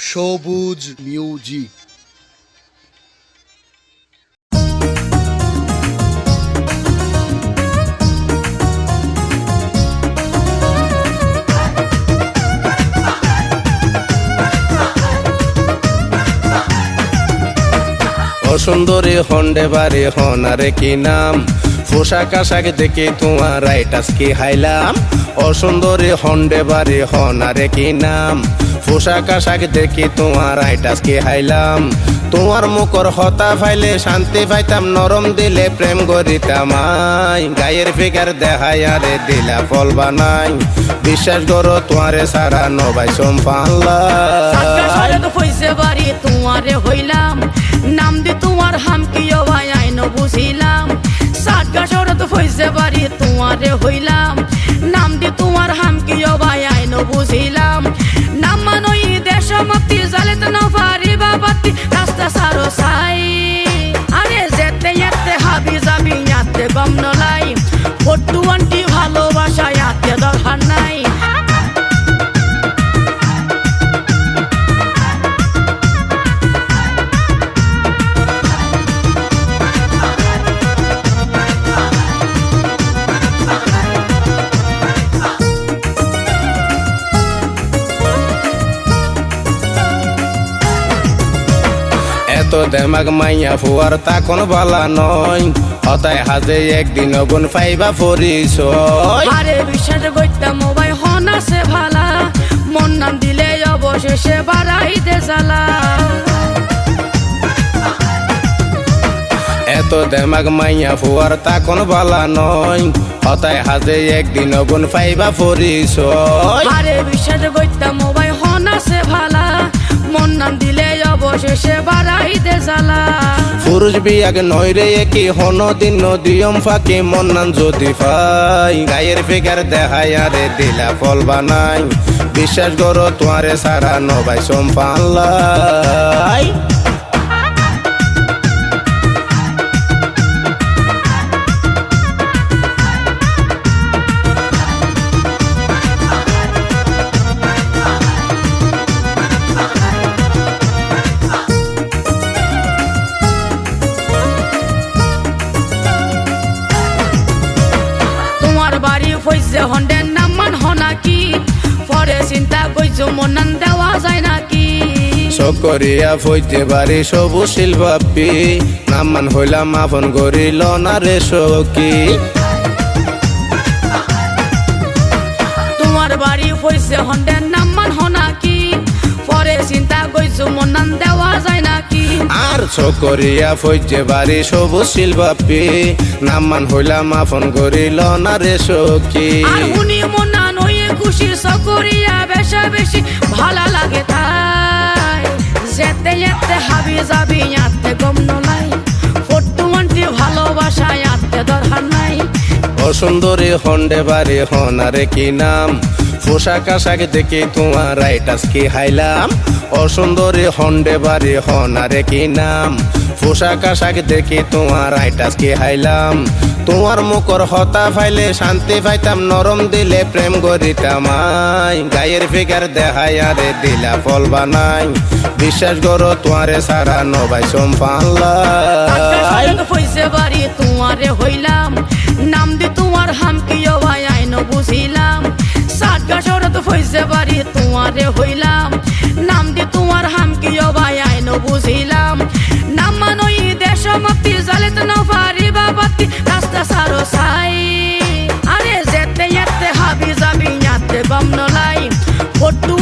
সবুজ মিউজিক। অসুন্দরী হন্ডে বারে হনারে কি নাম, পোশাক আশাক দেখে তোমার রাইটাস কি হাইলাম। অসুন্দরী হন্ডে বারে হনারে কি নাম, পোশাক আশাক দেখে তোমার রাইটাস কি হাইলাম। তোমার মুখর হতা ফাইলে শান্তি পাইতাম, নরম দিলে প্রেম গরিতাম। গায়ের ফিগার দেখাই আরে দিলা ফল বানাই, বিশ্বাস করো তোমারে সারা নবাই সম্পাল্লা। তোমারে হইলাম নাম দি তোমার হাম কি ভাই আইন বুঝিলাম। সাতগা শরত হইছে বাড়ি তোমারে হইলাম নাম দি তোমার হাম কি ভাই আইন বুঝিলাম। নাম মানই দেশমতি জালেত নফারি বাবাতি রাস্তা সারো সাই। আরে যেতে যেতে হাবি যাবি ইয়াতে গম নলাই, ফটু আন্টি ভালোবাসা ইয়াতে দরকার নাই। এত দেমাগ মাইয়া ফুয়ার তা কোন বালা নয়, হতায় হাজে একদিন গুণ পাইবা পরিচয়। আরে বিশ্বাস করতাম মোবাইল হন আছে ভালা, মন নাম দিলে অবশেষে বাড়াইতে জ্বালা। এত দেমাগ মাইয়া ফুয়ার তা কোন বালা নয়, হতায় হাজে একদিন গুণ পাইবা পরিচয়। আরে বিশ্বাস করতাম মোবাইল হন আছে ভালা, মন নাম দিলে অবশেষে বাড়াইতে জ্বালা। পুরুষ বিয়াগ নয় রে কি হন দিন নদীয়ম ফাঁকি, মন নাম যদি পাই গায়ের ফিগার দেখাই আরে দিলা ফল বানাই, বিশ্বাস করো তোমারে সারা নবাই সম্পাল্লাই। বাড়ি হইছে হন্ডের নাম মান হনাকি, পরে চিন্তা কইছো মনান দেওয়া যায় নাকি। সকরিয়া ফইতে বাড়ি সবু শিলবাপি, নামান হইলাম আপন গরিল না রে সকি। তোমার বাড়ি হইছে হন্ডের নাম মান হনাকি, পরে চিন্তা কইছো মনান দেওয়া যায় নাকি। আর সকরিয়া ফইতে বাড়ি সবু শিলবাপি, নামান হইলাম আপন গরিল না রে সকি। আর উনি মনান হইয়ে খুশি সকরিয়া বেশা বেশি ভালা লাগে তাই, যেতে যেতে হাবি যাবি ইয়াতে গম নলাই, ফটু আন্টি ভালোবাসা ইয়াতে দরকার নাই। অসুন্দরী হন্ডে বাড়ি হনারে কি নাম, পোশাক আশাক দেখে তোমার রাইটাস কি হাইলাম। অসুন্দরী হন্ডে বাড়ি হনারে কি নাম, পোশাক আশাক দেখে তোমার রাইটাস কি হাইলাম। তোমার মুখর হতা ফাইলে শান্তি পাইতাম, নরম দিলে প্রেম গরিতাম। গায়ের ফিগার দেখাই আরে দিলা ফল বানাই, বিশ্বাস করো তোমারে সারা নবাই সম্পাল্লাই। হইছে বাড়ি তোমারে হইলাম নাম দি তোমার হাম কি ভাই আইন বুঝিলাম। সাতগা শরত হইছে বাড়ি তোমারে হইলাম নাম দি তোমার হাম কি ভাই আইন বুঝিলাম। নাম মানই দেশমতি জালেত নফারি বাবাতি রাস্তা সারো সাই। আরে যেতে যেতে হাবি যাবি ইয়াতে গম নলাই, ফটু